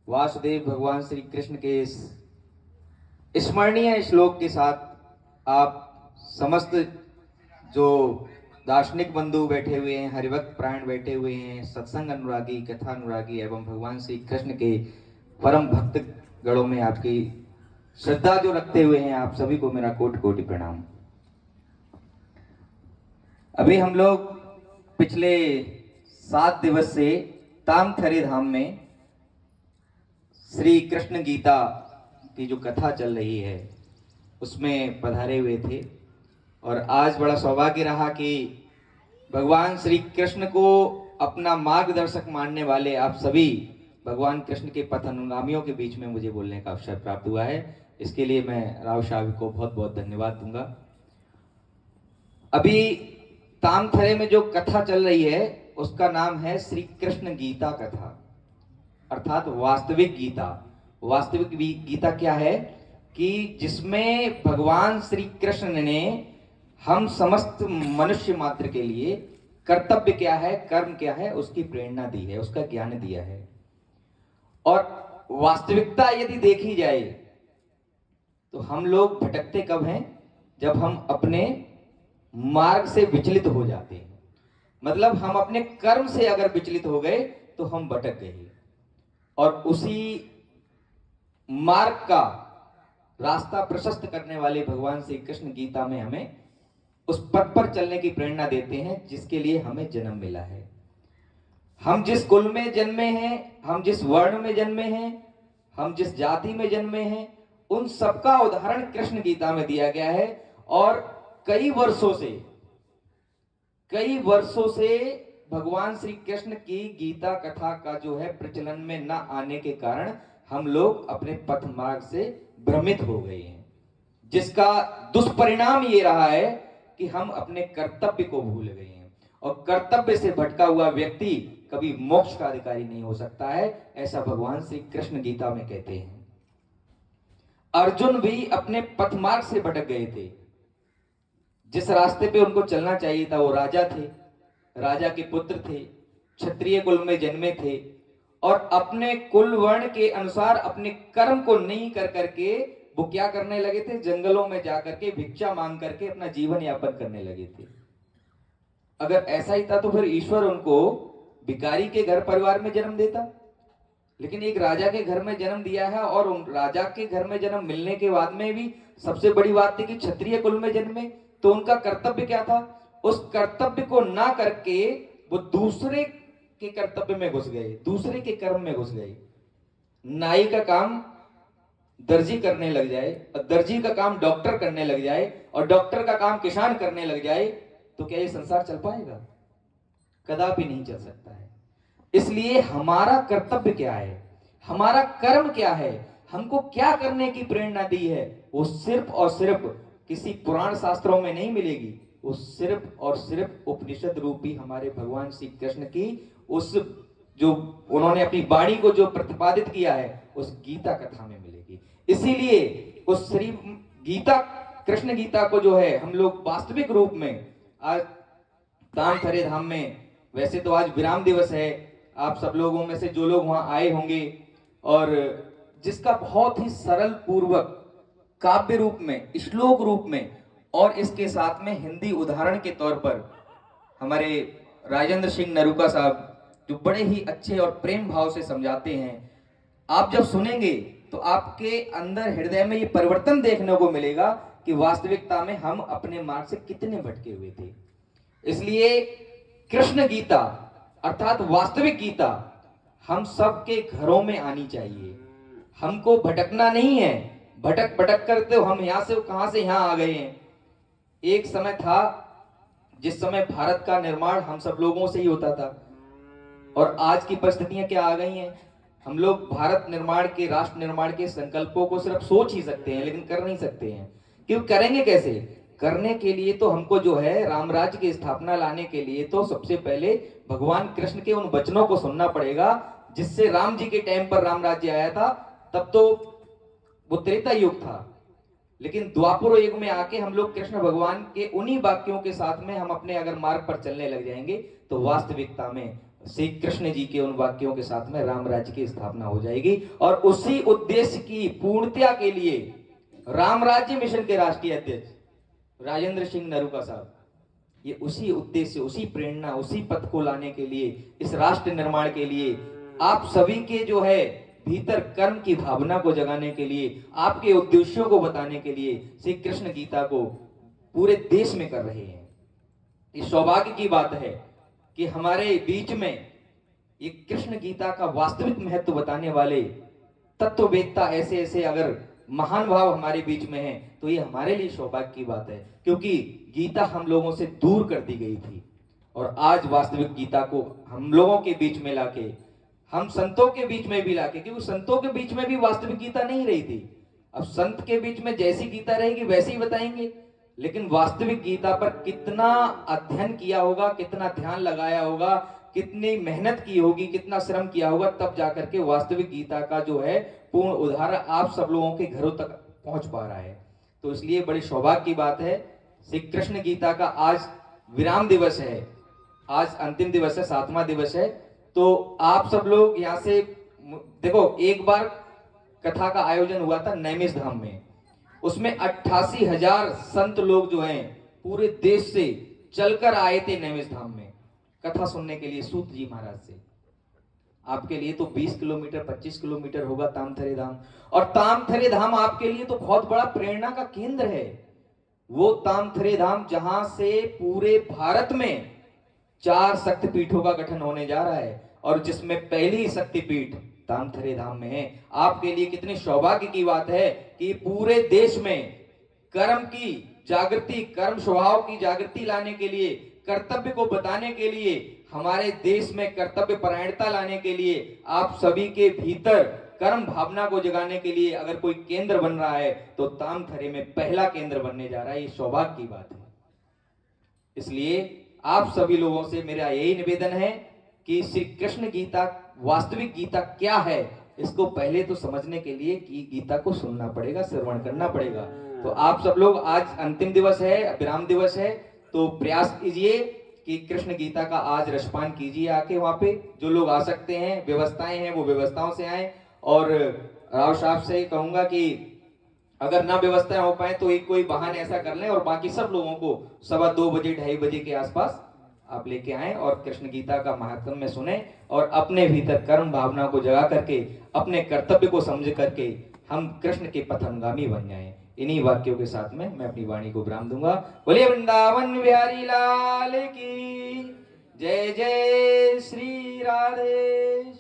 वासुदेव भगवान श्री कृष्ण के इस स्मरणीय श्लोक के साथ आप समस्त जो दार्शनिक बंधु बैठे हुए हैं, हरिभक्त प्राण बैठे हुए हैं, सत्संग अनुरागी, कथा अनुरागी एवं भगवान श्री कृष्ण के परम भक्त गणों में आपकी श्रद्धा जो रखते हुए हैं, आप सभी को मेरा कोटि कोटि प्रणाम। अभी हम लोग पिछले 7 दिवस से तामथरे धाम में श्री कृष्ण गीता की जो कथा चल रही है उसमें पधारे हुए थे और आज बड़ा सौभाग्य रहा कि भगवान श्री कृष्ण को अपना मार्गदर्शक मानने वाले आप सभी भगवान कृष्ण के पथ अनुगामियों के बीच में मुझे बोलने का अवसर प्राप्त हुआ है। इसके लिए मैं राव साहब को बहुत बहुत धन्यवाद दूंगा। अभी तामथरे में जो कथा चल रही है उसका नाम है श्री कृष्ण गीता कथा, अर्थात वास्तविक गीता। वास्तविक गीता क्या है कि जिसमें भगवान श्री कृष्ण ने हम समस्त मनुष्य मात्र के लिए कर्तव्य क्या है, कर्म क्या है, उसकी प्रेरणा दी है, उसका ज्ञान दिया है। और वास्तविकता यदि देखी जाए तो हम लोग भटकते कब हैं? जब हम अपने मार्ग से विचलित हो जाते हैं। मतलब हम अपने कर्म से अगर विचलित हो गए तो हम भटक गए और उसी मार्ग का रास्ता प्रशस्त करने वाले भगवान श्री कृष्ण गीता में हमें उस पथ पर चलने की प्रेरणा देते हैं जिसके लिए हमें जन्म मिला है। हम जिस कुल में जन्मे हैं, हम जिस वर्ण में जन्मे हैं, हम जिस जाति में जन्मे हैं, उन सबका उदाहरण कृष्ण गीता में दिया गया है। और कई वर्षों से भगवान श्री कृष्ण की गीता कथा का जो है प्रचलन में न आने के कारण हम लोग अपने पथ मार्ग से भ्रमित हो गए हैं, जिसका दुष्परिणाम ये रहा है कि हम अपने कर्तव्य को भूल गए हैं और कर्तव्य से भटका हुआ व्यक्ति कभी मोक्ष का अधिकारी नहीं हो सकता है, ऐसा भगवान श्री कृष्ण गीता में कहते हैं। अर्जुन भी अपने पथ मार्ग से भटक गए थे। जिस रास्ते पे उनको चलना चाहिए था, वो राजा थे, राजा के पुत्र थे, क्षत्रिय कुल में जन्मे थे और अपने कुल वर्ण के अनुसार अपने कर्म को नहीं कर करके वो क्या करने लगे थे? जंगलों में जाकर के भिक्षा मांग करके अपना जीवन यापन करने लगे थे। अगर ऐसा ही था तो फिर ईश्वर उनको भिखारी के घर परिवार में जन्म देता, लेकिन एक राजा के घर में जन्म दिया है। और उन राजा के घर में जन्म मिलने के बाद में भी सबसे बड़ी बात थी कि क्षत्रिय कुल में जन्मे, तो उनका कर्तव्य क्या था? उस कर्तव्य को ना करके वो दूसरे के कर्तव्य में घुस गए, दूसरे के कर्म में घुस गए। नाई का काम दर्जी करने लग जाए और दर्जी का काम डॉक्टर करने लग जाए और डॉक्टर का काम किसान करने लग जाए, तो क्या ये संसार चल पाएगा? कदापि नहीं चल सकता है। इसलिए हमारा कर्तव्य क्या है, हमारा कर्म क्या है, हमको क्या करने की प्रेरणा दी है, वो सिर्फ और सिर्फ किसी पुराण शास्त्रों में नहीं मिलेगी। वो सिर्फ और सिर्फ उपनिषद रूपी हमारे भगवान श्री कृष्ण की उस जो उन्होंने अपनी वाणी को जो प्रतिपादित किया है उस गीता कथा में मिलेगी। इसीलिए उस श्री गीता कृष्ण गीता को जो है हम लोग वास्तविक रूप में आज तामथरे धाम में, वैसे तो आज विराम दिवस है, आप सब लोगों में से जो लोग वहां आए होंगे और जिसका बहुत ही सरल पूर्वक काव्य रूप में, श्लोक रूप में और इसके साथ में हिंदी उदाहरण के तौर पर हमारे राजेंद्र सिंह नरूका साहब जो बड़े ही अच्छे और प्रेम भाव से समझाते हैं, आप जब सुनेंगे तो आपके अंदर हृदय में ये परिवर्तन देखने को मिलेगा कि वास्तविकता में हम अपने मार्ग से कितने भटके हुए थे। इसलिए कृष्ण गीता अर्थात वास्तविक गीता हम सबके घरों में आनी चाहिए। हमको भटकना नहीं है, भटक भटक कर तो हम यहां से कहां से यहां आ गए हैं। एक समय था जिस समय भारत का निर्माण हम सब लोगों से ही होता था और आज की परिस्थितियां क्या आ गई हैं? हम लोग भारत निर्माण के, राष्ट्र निर्माण के संकल्पों को सिर्फ सोच ही सकते हैं लेकिन कर नहीं सकते हैं। क्यों? करेंगे कैसे? करने के लिए तो हमको जो है राम राज्य की स्थापना लाने के लिए तो सबसे पहले भगवान कृष्ण के उन वचनों को सुनना पड़ेगा जिससे राम जी के टाइम पर राम राज्य आया था। तब तो वो त्रेता युग था, लेकिन द्वापर युग में आके हम लोग कृष्ण भगवान के उन्हीं वाक्यों के साथ में हम अपने अगर मार्ग पर चलने लग जाएंगे तो वास्तविकता में श्री कृष्ण जी के उन वाक्यों के साथ में राम राज्य की स्थापना हो जाएगी। और उसी उद्देश्य की पूर्णता के लिए राम राज्य मिशन के राष्ट्रीय अध्यक्ष राजेंद्र सिंह नरूका साहब, ये उसी उद्देश्य, उसी प्रेरणा, उसी पथ को लाने के लिए, इस राष्ट्र निर्माण के लिए, आप सभी के जो है भीतर कर्म की भावना को जगाने के लिए, आपके उद्देश्यों को बताने के लिए श्री कृष्ण गीता को पूरे देश में कर रहे हैं। इस सौभाग्य की बात है कि हमारे बीच में ये कृष्ण गीता का वास्तविक महत्व बताने वाले तत्ववेत्ता ऐसे ऐसे अगर महान भाव हमारे बीच में हैं, तो ये हमारे लिए सौभाग्य की बात है, क्योंकि गीता हम लोगों से दूर कर दी गई थी और आज वास्तविक गीता को हम लोगों के बीच में लाके, हम संतों के बीच में भी लाके, क्योंकि संतों के बीच में भी वास्तविक गीता नहीं रही थी। अब संत के बीच में जैसी गीता रहेगी वैसे ही बताएंगे, लेकिन वास्तविक गीता पर कितना अध्ययन किया होगा, कितना ध्यान लगाया होगा, कितनी मेहनत की होगी, कितना श्रम किया होगा, तब जाकर के वास्तविक गीता का जो है पूर्ण उदाहरण आप सब लोगों के घरों तक पहुंच पा रहा है। तो इसलिए बड़ी सौभाग्य की बात है, श्री कृष्ण गीता का आज विराम दिवस है, आज अंतिम दिवस है, 7वां दिवस है। तो आप सब लोग यहाँ से देखो, एक बार कथा का आयोजन हुआ था नैमिष धाम में, उसमें 88,000 संत लोग जो हैं पूरे देश से चलकर आए थे नैमिष धाम में कथा सुनने के लिए सूत जी महाराज से। आपके लिए तो 20 किलोमीटर 25 किलोमीटर होगा तामथरे धाम, और तामथरे धाम आपके लिए तो बहुत बड़ा प्रेरणा का केंद्र है। वो तामथरे धाम जहां से पूरे भारत में 4 शक्तिपीठों का गठन होने जा रहा है और जिसमें पहली शक्तिपीठ तामथरे धाम में है। आपके लिए कितनी सौभाग्य की बात है कि पूरे देश में कर्म की जागृति, कर्म स्वभाव की जागृति लाने के लिए, कर्तव्य को बताने के लिए, हमारे देश में कर्तव्य परायणता लाने के लिए, आप सभी के भीतर कर्म भावना को जगाने के लिए अगर कोई केंद्र बन रहा है तो तामथरे में पहला केंद्र बनने जा रहा है। ये सौभाग्य की बात है। इसलिए आप सभी लोगों से मेरा यही निवेदन है कि श्री कृष्ण गीता, वास्तविक गीता क्या है, इसको पहले तो समझने के लिए कि गीता को सुनना पड़ेगा, श्रवण करना पड़ेगा। तो आप सब लोग, आज अंतिम दिवस है, विराम दिवस है, तो प्रयास कीजिए कि कृष्ण गीता का आज रसपान कीजिए आके वहां पे। जो लोग आ सकते हैं, व्यवस्थाएं हैं, वो व्यवस्थाओं से आए। और राव साहब से कहूंगा कि अगर ना व्यवस्थाएं हो पाए तो एक कोई बहाने ऐसा कर लें और बाकी सब लोगों को 2:15 बजे 2:30 बजे के आसपास आप लेके आए और कृष्ण गीता का महात्म्य सुने और अपने भीतर कर्म भावना को जगा करके, अपने कर्तव्य को समझ करके हम कृष्ण के पथगामी बन जाएं। इन्हीं वाक्यों के साथ में मैं अपनी वाणी को विराम दूंगा। बोलिए वृंदावन बिहारी लाल की जय। जय श्री राधे।